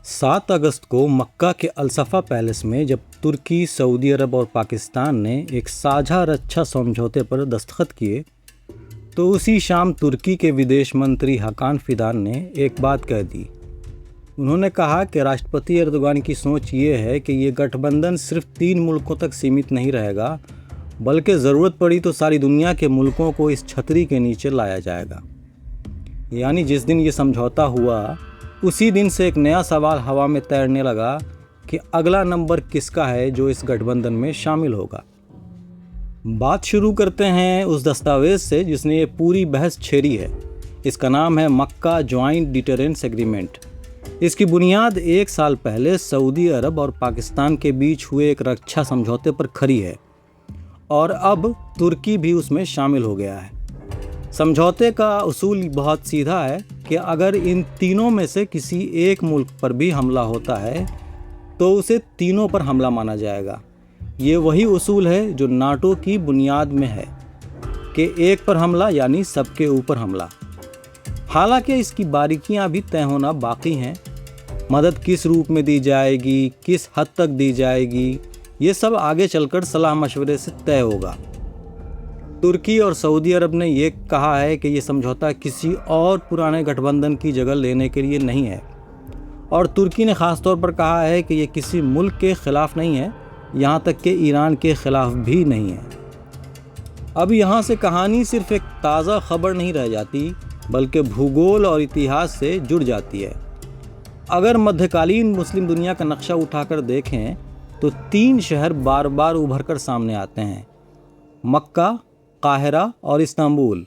7 अगस्त को मक्का के अलसफा पैलेस में जब तुर्की, सऊदी अरब और पाकिस्तान ने एक साझा रक्षा समझौते पर दस्तखत किए तो उसी शाम तुर्की के विदेश मंत्री हाकान फिदान ने एक बात कह दी। उन्होंने कहा कि राष्ट्रपति एर्दोगान की सोच ये है कि ये गठबंधन सिर्फ 3 मुल्कों तक सीमित नहीं रहेगा, बल्कि ज़रूरत पड़ी तो सारी दुनिया के मुल्कों को इस छतरी के नीचे लाया जाएगा। यानी जिस दिन ये समझौता हुआ उसी दिन से एक नया सवाल हवा में तैरने लगा कि अगला नंबर किसका है जो इस गठबंधन में शामिल होगा। बात शुरू करते हैं उस दस्तावेज से जिसने ये पूरी बहस छेड़ी है। इसका नाम है मक्का जॉइंट डिटरेंस एग्रीमेंट। इसकी बुनियाद 1 साल पहले सऊदी अरब और पाकिस्तान के बीच हुए एक रक्षा समझौते पर खड़ी है और अब तुर्की भी उसमें शामिल हो गया है। समझौते का उसूल बहुत सीधा है कि अगर इन तीनों में से किसी एक मुल्क पर भी हमला होता है तो उसे तीनों पर हमला माना जाएगा। ये वही उसूल है जो नाटो की बुनियाद में है कि एक पर हमला यानी सबके ऊपर हमला। हालांकि इसकी बारीकियां भी तय होना बाकी हैं। मदद किस रूप में दी जाएगी, किस हद तक दी जाएगी, ये सब आगे चलकर सलाह मशवरे से तय होगा। तुर्की और सऊदी अरब ने ये कहा है कि ये समझौता किसी और पुराने गठबंधन की जगह लेने के लिए नहीं है और तुर्की ने ख़ास तौर पर कहा है कि ये किसी मुल्क के ख़िलाफ़ नहीं है, यहाँ तक कि ईरान के ख़िलाफ़ भी नहीं है। अब यहाँ से कहानी सिर्फ एक ताज़ा खबर नहीं रह जाती, बल्कि भूगोल और इतिहास से जुड़ जाती है। अगर मध्यकालीन मुस्लिम दुनिया का नक्शा उठाकर देखें तो 3 शहर बार बार उभर कर सामने आते हैं: मक्का, काहिरा और इस्तांबुल।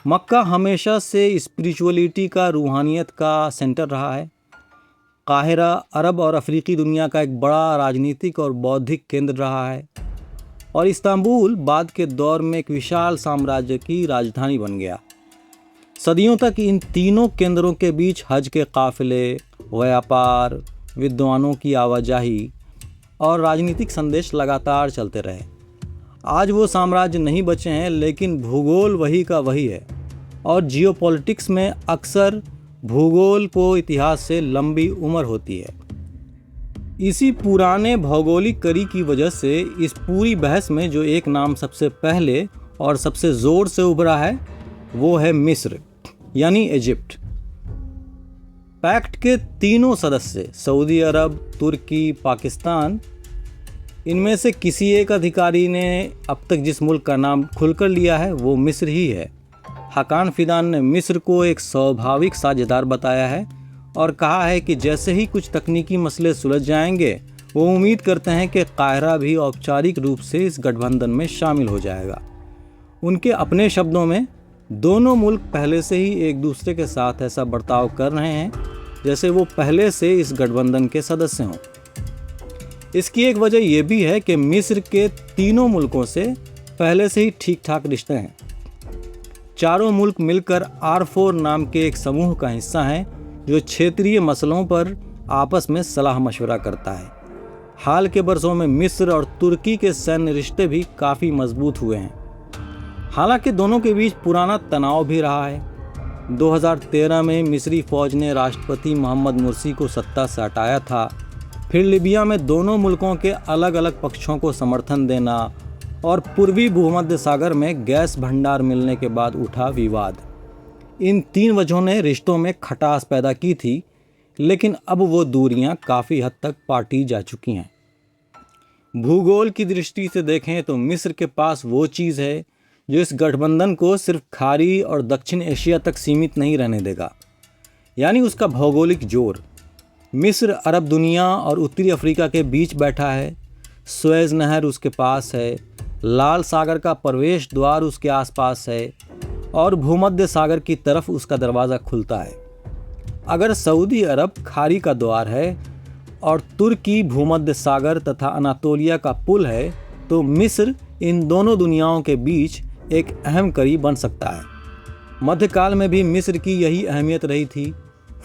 मक्का हमेशा से स्पिरिचुअलिटी का, रूहानियत का सेंटर रहा है। काहिरा अरब और अफ्रीकी दुनिया का एक बड़ा राजनीतिक और बौद्धिक केंद्र रहा है और इस्तांबुल बाद के दौर में एक विशाल साम्राज्य की राजधानी बन गया। सदियों तक इन तीनों केंद्रों के बीच हज के काफ़िले, व्यापार, विद्वानों की आवाजाही और राजनीतिक संदेश लगातार चलते रहे। आज वो साम्राज्य नहीं बचे हैं, लेकिन भूगोल वही का वही है और जियोपॉलिटिक्स में अक्सर भूगोल को इतिहास से लंबी उम्र होती है। इसी पुराने भौगोलिक कड़ी की वजह से इस पूरी बहस में जो एक नाम सबसे पहले और सबसे ज़ोर से उभरा है वो है मिस्र यानी इजिप्ट। पैक्ट के तीनों सदस्य सऊदी अरब, तुर्की, पाकिस्तान, इनमें से किसी एक अधिकारी ने अब तक जिस मुल्क का नाम खुलकर लिया है वो मिस्र ही है। हाकान फिदान ने मिस्र को एक स्वाभाविक साझेदार बताया है और कहा है कि जैसे ही कुछ तकनीकी मसले सुलझ जाएंगे वो उम्मीद करते हैं कि काहिरा भी औपचारिक रूप से इस गठबंधन में शामिल हो जाएगा। उनके अपने शब्दों में दोनों मुल्क पहले से ही एक दूसरे के साथ ऐसा बर्ताव कर रहे हैं जैसे वो पहले से इस गठबंधन के सदस्य हों। इसकी एक वजह यह भी है कि मिस्र के तीनों मुल्कों से पहले से ही ठीक ठाक रिश्ते हैं। चारों मुल्क मिलकर R4 नाम के एक समूह का हिस्सा हैं जो क्षेत्रीय मसलों पर आपस में सलाह मशवरा करता है। हाल के बरसों में मिस्र और तुर्की के सैन्य रिश्ते भी काफ़ी मजबूत हुए हैं। हालांकि दोनों के बीच पुराना तनाव भी रहा है। 2013 में मिस्री फ़ौज ने राष्ट्रपति मोहम्मद मुर्सी को सत्ता से हटाया था। फिर लिबिया में दोनों मुल्कों के अलग अलग पक्षों को समर्थन देना और पूर्वी भूमध्य सागर में गैस भंडार मिलने के बाद उठा विवाद, इन 3 वजहों ने रिश्तों में खटास पैदा की थी, लेकिन अब वो दूरियां काफ़ी हद तक पाटी जा चुकी हैं। भूगोल की दृष्टि से देखें तो मिस्र के पास वो चीज़ है जो इस गठबंधन को सिर्फ खाड़ी और दक्षिण एशिया तक सीमित नहीं रहने देगा, यानी उसका भौगोलिक जोर। मिस्र अरब दुनिया और उत्तरी अफ्रीका के बीच बैठा है। सुएज़ नहर उसके पास है, लाल सागर का प्रवेश द्वार उसके आसपास है और भूमध्य सागर की तरफ उसका दरवाज़ा खुलता है। अगर सऊदी अरब खाड़ी का द्वार है और तुर्की भूमध्य सागर तथा अनातोलिया का पुल है तो मिस्र इन दोनों दुनियाओं के बीच एक अहम कड़ी बन सकता है। मध्यकाल में भी मिस्र की यही अहमियत रही थी।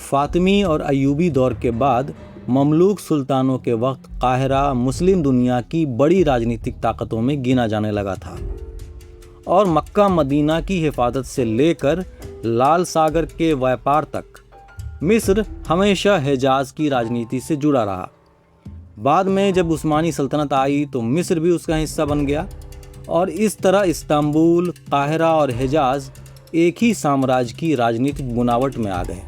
फातिमी और अयूबी दौर के बाद ममलूक सुल्तानों के वक्त काहिरा मुस्लिम दुनिया की बड़ी राजनीतिक ताकतों में गिना जाने लगा था और मक्का मदीना की हिफाजत से लेकर लाल सागर के व्यापार तक मिस्र हमेशा हिजाज की राजनीति से जुड़ा रहा। बाद में जब उस्मानी सल्तनत आई तो मिस्र भी उसका हिस्सा बन गया और इस तरह इस्तांबुल, काहिरा और हिजाज एक ही साम्राज्य की राजनीतिक बुनावट में आ गए।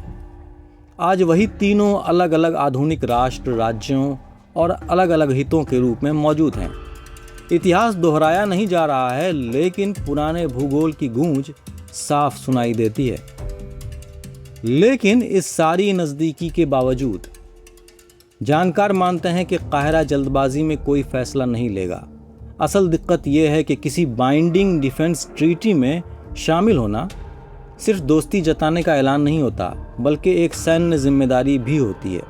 आज वही तीनों अलग अलग आधुनिक राष्ट्र, राज्यों और अलग अलग हितों के रूप में मौजूद हैं। इतिहास दोहराया नहीं जा रहा है, लेकिन पुराने भूगोल की गूंज साफ सुनाई देती है। लेकिन इस सारी नज़दीकी के बावजूद जानकार मानते हैं कि काहिरा जल्दबाजी में कोई फैसला नहीं लेगा। असल दिक्कत यह है कि किसी बाइंडिंग डिफेंस ट्रीटी में शामिल होना सिर्फ दोस्ती जताने का ऐलान नहीं होता, बल्कि एक सैन्य जिम्मेदारी भी होती है।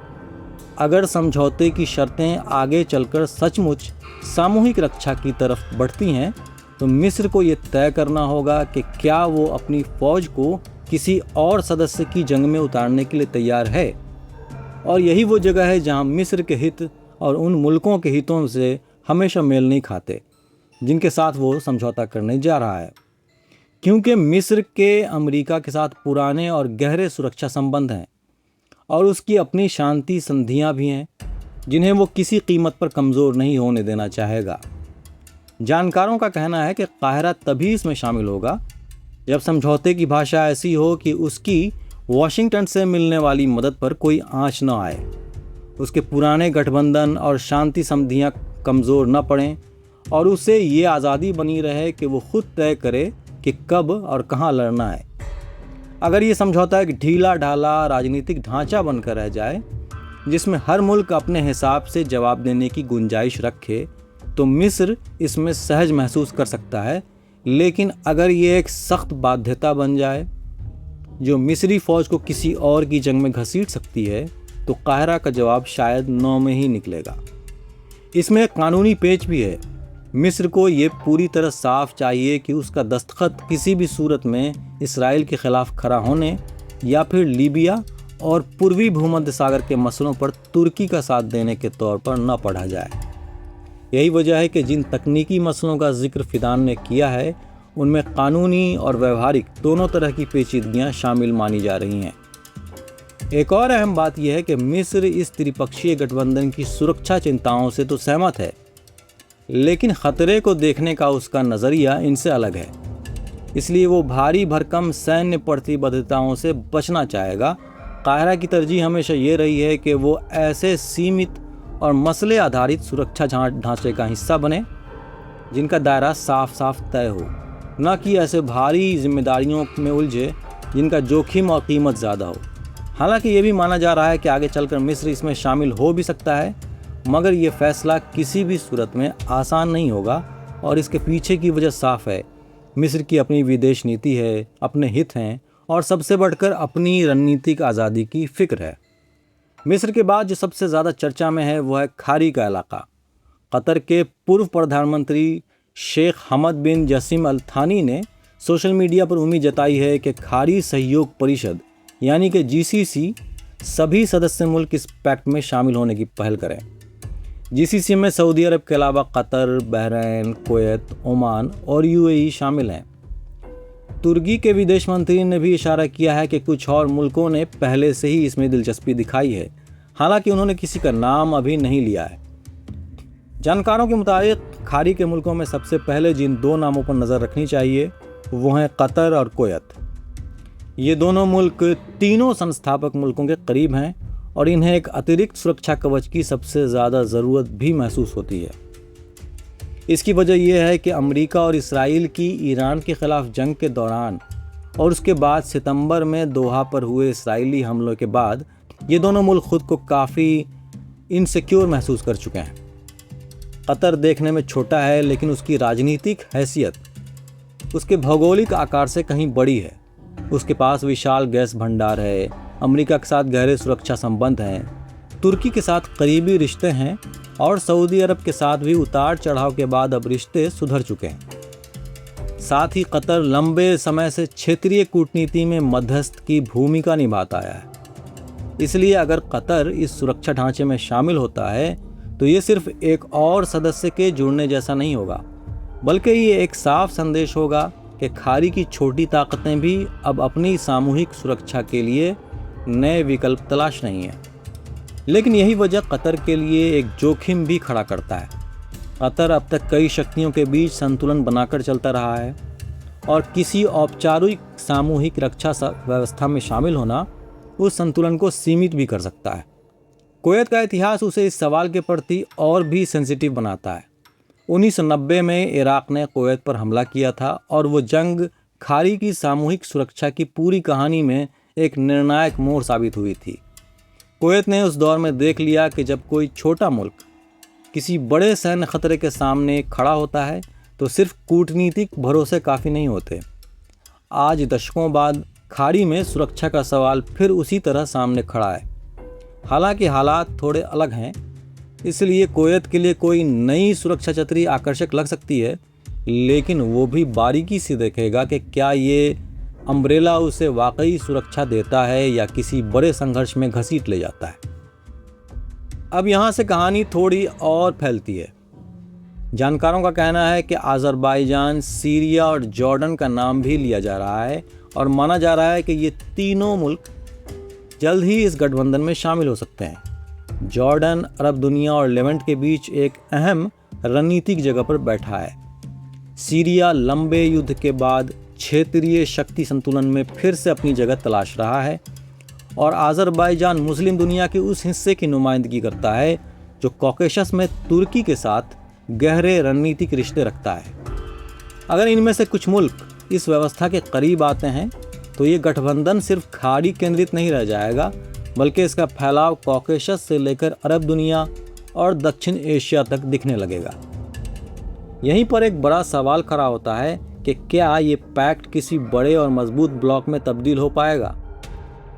अगर समझौते की शर्तें आगे चलकर सचमुच सामूहिक रक्षा की तरफ बढ़ती हैं तो मिस्र को ये तय करना होगा कि क्या वो अपनी फौज को किसी और सदस्य की जंग में उतारने के लिए तैयार है। और यही वो जगह है जहां मिस्र के हित और उन मुल्कों के हितों से हमेशा मेल नहीं खाते जिनके साथ वो समझौता करने जा रहा है। क्योंकि मिस्र के अमेरिका के साथ पुराने और गहरे सुरक्षा संबंध हैं और उसकी अपनी शांति संधियां भी हैं जिन्हें वो किसी कीमत पर कमज़ोर नहीं होने देना चाहेगा। जानकारों का कहना है कि काहिरा तभी इसमें शामिल होगा जब समझौते की भाषा ऐसी हो कि उसकी वॉशिंगटन से मिलने वाली मदद पर कोई आंच न आए, उसके पुराने गठबंधन और शांति संधियां कमज़ोर न पड़ें और उसे ये आज़ादी बनी रहे कि वो खुद तय करे कि कब और कहाँ लड़ना है। अगर ये समझौता एक ढीला ढाला राजनीतिक ढांचा बनकर रह जाए जिसमें हर मुल्क अपने हिसाब से जवाब देने की गुंजाइश रखे तो मिस्र इसमें सहज महसूस कर सकता है। लेकिन अगर ये एक सख्त बाध्यता बन जाए जो मिस्री फ़ौज को किसी और की जंग में घसीट सकती है तो काहिरा का जवाब शायद नौ में ही निकलेगा। इसमें एक कानूनी पेच भी है। मिस्र को ये पूरी तरह साफ चाहिए कि उसका दस्तखत किसी भी सूरत में इसराइल के खिलाफ खड़ा होने या फिर लीबिया और पूर्वी भूमध्य सागर के मसलों पर तुर्की का साथ देने के तौर पर न पढ़ा जाए। यही वजह है कि जिन तकनीकी मसलों का जिक्र फिदान ने किया है उनमें कानूनी और व्यवहारिक दोनों तरह की पेचीदगियां शामिल मानी जा रही हैं। एक और अहम बात यह है कि मिस्र इस त्रिपक्षीय गठबंधन की सुरक्षा चिंताओं से तो सहमत है, लेकिन ख़तरे को देखने का उसका नज़रिया इनसे अलग है। इसलिए वो भारी भरकम सैन्य प्रतिबद्धताओं से बचना चाहेगा। काहिरा की तरजीह हमेशा ये रही है कि वो ऐसे सीमित और मसले आधारित सुरक्षा ढांचे का हिस्सा बने जिनका दायरा साफ साफ तय हो, न कि ऐसे भारी जिम्मेदारियों में उलझे जिनका जोखिम और कीमत ज़्यादा हो। हालांकि ये भी माना जा रहा है कि आगे चलकर मिस्र इसमें शामिल हो भी सकता है, मगर ये फैसला किसी भी सूरत में आसान नहीं होगा और इसके पीछे की वजह साफ है। मिस्र की अपनी विदेश नीति है, अपने हित हैं और सबसे बढ़कर अपनी रणनीतिक आज़ादी की फ़िक्र है। मिस्र के बाद जो सबसे ज़्यादा चर्चा में है वो है खाड़ी का इलाका। कतर के पूर्व प्रधानमंत्री शेख हमद बिन जसीम अल थानी ने सोशल मीडिया पर उम्मीद जताई है कि खाड़ी सहयोग परिषद यानी कि GCC सभी सदस्य मुल्क इस पैक्ट में शामिल होने की पहल करें। GCC में सऊदी अरब के अलावा कतर, बहरीन, कुवैत, ओमान और UAE शामिल हैं। तुर्की के विदेश मंत्री ने भी इशारा किया है कि कुछ और मुल्कों ने पहले से ही इसमें दिलचस्पी दिखाई है, हालांकि उन्होंने किसी का नाम अभी नहीं लिया है। जानकारों के मुताबिक खाड़ी के मुल्कों में सबसे पहले जिन दो नामों पर नज़र रखनी चाहिए वो हैं कतर और कुवैत। ये दोनों मुल्क तीनों संस्थापक मुल्कों के करीब हैं और इन्हें एक अतिरिक्त सुरक्षा कवच की सबसे ज़्यादा ज़रूरत भी महसूस होती है। इसकी वजह यह है कि अमेरिका और इसराइल की ईरान के ख़िलाफ़ जंग के दौरान और उसके बाद सितंबर में दोहा पर हुए इसराइली हमलों के बाद ये दोनों मुल्क खुद को काफ़ी इनसिक्योर महसूस कर चुके हैं। कतर देखने में छोटा है, लेकिन उसकी राजनीतिक हैसियत उसके भौगोलिक आकार से कहीं बड़ी है। उसके पास विशाल गैस भंडार है, अमेरिका के साथ गहरे सुरक्षा संबंध हैं, तुर्की के साथ करीबी रिश्ते हैं और सऊदी अरब के साथ भी उतार चढ़ाव के बाद अब रिश्ते सुधर चुके हैं। साथ ही कतर लंबे समय से क्षेत्रीय कूटनीति में मध्यस्थ की भूमिका निभाता आया है। इसलिए अगर कतर इस सुरक्षा ढांचे में शामिल होता है तो ये सिर्फ एक और सदस्य के जुड़ने जैसा नहीं होगा, बल्कि ये एक साफ संदेश होगा कि खाड़ी की छोटी ताकतें भी अब अपनी सामूहिक सुरक्षा के लिए नए विकल्प तलाश रही हैं। लेकिन यही वजह कतर के लिए एक जोखिम भी खड़ा करता है। कतर अब तक कई शक्तियों के बीच संतुलन बनाकर चलता रहा है और किसी औपचारिक सामूहिक रक्षा व्यवस्था में शामिल होना उस संतुलन को सीमित भी कर सकता है। कुवैत का इतिहास उसे इस सवाल के प्रति और भी सेंसिटिव बनाता है। 1990 में इराक ने कुवैत पर हमला किया था और वो जंग खाड़ी की सामूहिक सुरक्षा की पूरी कहानी में एक निर्णायक मोड़ साबित हुई थी। कुवैत ने उस दौर में देख लिया कि जब कोई छोटा मुल्क किसी बड़े सैन्य खतरे के सामने खड़ा होता है तो सिर्फ कूटनीतिक भरोसे काफ़ी नहीं होते। आज दशकों बाद खाड़ी में सुरक्षा का सवाल फिर उसी तरह सामने खड़ा है। हालांकि हालात थोड़े अलग हैं, इसलिए कुवैत के लिए कोई नई सुरक्षा छतरी आकर्षक लग सकती है, लेकिन वो भी बारीकी से देखेगा कि क्या ये अम्ब्रेला उसे वाकई सुरक्षा देता है या किसी बड़े संघर्ष में घसीट ले जाता है। अब यहाँ से कहानी थोड़ी और फैलती है। जानकारों का कहना है कि अज़रबैजान, सीरिया और जॉर्डन का नाम भी लिया जा रहा है और माना जा रहा है कि ये तीनों मुल्क जल्द ही इस गठबंधन में शामिल हो सकते हैं। जॉर्डन अरब दुनिया और लेवेंट के बीच एक अहम रणनीतिक जगह पर बैठा है। सीरिया लंबे युद्ध के बाद क्षेत्रीय शक्ति संतुलन में फिर से अपनी जगह तलाश रहा है और अज़रबैजान मुस्लिम दुनिया के उस हिस्से की नुमाइंदगी करता है जो कॉकेशस में तुर्की के साथ गहरे रणनीतिक रिश्ते रखता है। अगर इनमें से कुछ मुल्क इस व्यवस्था के करीब आते हैं तो ये गठबंधन सिर्फ खाड़ी केंद्रित नहीं रह जाएगा, बल्कि इसका फैलाव कॉकेशस से लेकर अरब दुनिया और दक्षिण एशिया तक दिखने लगेगा। यहीं पर एक बड़ा सवाल खड़ा होता है कि क्या ये पैक्ट किसी बड़े और मजबूत ब्लॉक में तब्दील हो पाएगा।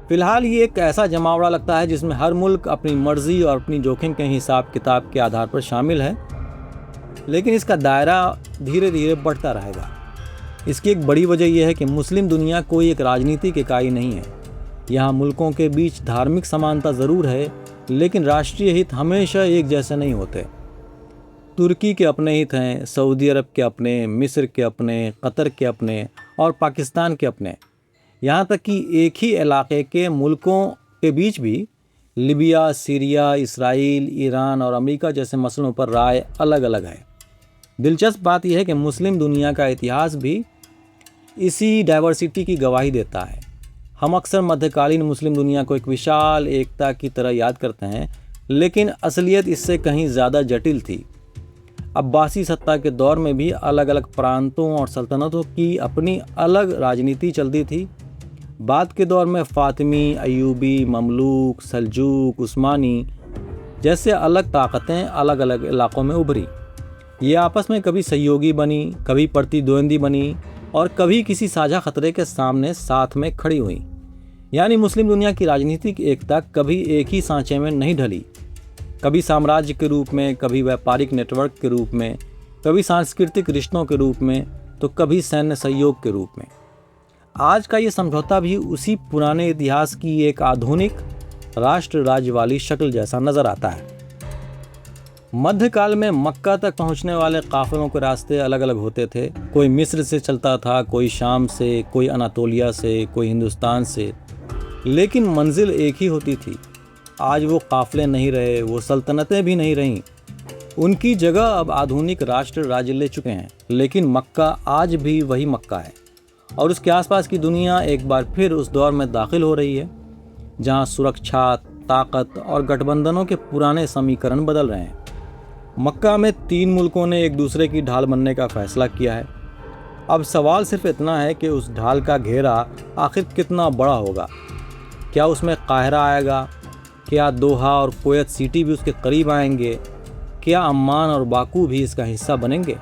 फिलहाल ये एक ऐसा जमावड़ा लगता है जिसमें हर मुल्क अपनी मर्जी और अपनी जोखिम के हिसाब किताब के आधार पर शामिल है, लेकिन इसका दायरा धीरे धीरे बढ़ता रहेगा। इसकी एक बड़ी वजह यह है कि मुस्लिम दुनिया कोई एक राजनीतिक इकाई नहीं है। यहाँ मुल्कों के बीच धार्मिक समानता ज़रूर है, लेकिन राष्ट्रीय हित हमेशा एक जैसे नहीं होते। तुर्की के अपने हित हैं, सऊदी अरब के अपने, मिस्र के अपने, कतर के अपने और पाकिस्तान के अपने। यहाँ तक कि एक ही इलाके के मुल्कों के बीच भी लिबिया, सीरिया, इसराइल, ईरान और अमेरिका जैसे मसलों पर राय अलग अलग है। दिलचस्प बात यह है कि मुस्लिम दुनिया का इतिहास भी इसी डाइवर्सिटी की गवाही देता है। हम अक्सर मध्यकालीन मुस्लिम दुनिया को एक विशाल एकता की तरह याद करते हैं, लेकिन असलियत इससे कहीं ज़्यादा जटिल थी। अब्बासी सत्ता के दौर में भी अलग अलग प्रांतों और सल्तनतों की अपनी अलग राजनीति चलती थी। बाद के दौर में फ़ातिमी, अयूबी, ममलूक, सल्जूक, उस्मानी जैसे अलग ताकतें अलग अलग इलाक़ों में उभरी। ये आपस में कभी सहयोगी बनी, कभी प्रतिद्वंदी बनी और कभी किसी साझा खतरे के सामने साथ में खड़ी हुई। यानी मुस्लिम दुनिया की राजनीतिक एकता कभी एक ही सांचे में नहीं ढली। कभी साम्राज्य के रूप में, कभी व्यापारिक नेटवर्क के रूप में, कभी सांस्कृतिक रिश्तों के रूप में, तो कभी सैन्य सहयोग के रूप में। आज का ये समझौता भी उसी पुराने इतिहास की एक आधुनिक राष्ट्र राज्य वाली शक्ल जैसा नज़र आता है। मध्यकाल में मक्का तक पहुंचने वाले काफिलों के रास्ते अलग अलग होते थे। कोई मिस्र से चलता था, कोई शाम से, कोई अनातोलिया से, कोई हिंदुस्तान से, लेकिन मंजिल एक ही होती थी। आज वो काफिले नहीं रहे, वो सल्तनतें भी नहीं रहीं। उनकी जगह अब आधुनिक राष्ट्र राज्य ले चुके हैं, लेकिन मक्का आज भी वही मक्का है और उसके आसपास की दुनिया एक बार फिर उस दौर में दाखिल हो रही है जहां सुरक्षा, ताकत और गठबंधनों के पुराने समीकरण बदल रहे हैं। मक्का में 3 मुल्कों ने एक दूसरे की ढाल बनने का फैसला किया है। अब सवाल सिर्फ इतना है कि उस ढाल का घेरा आखिर कितना बड़ा होगा। क्या उसमें काहिरा आएगा? क्या दोहा और कुवैत सिटी भी उसके करीब आएंगे? क्या अम्मान और बाकू भी इसका हिस्सा बनेंगे?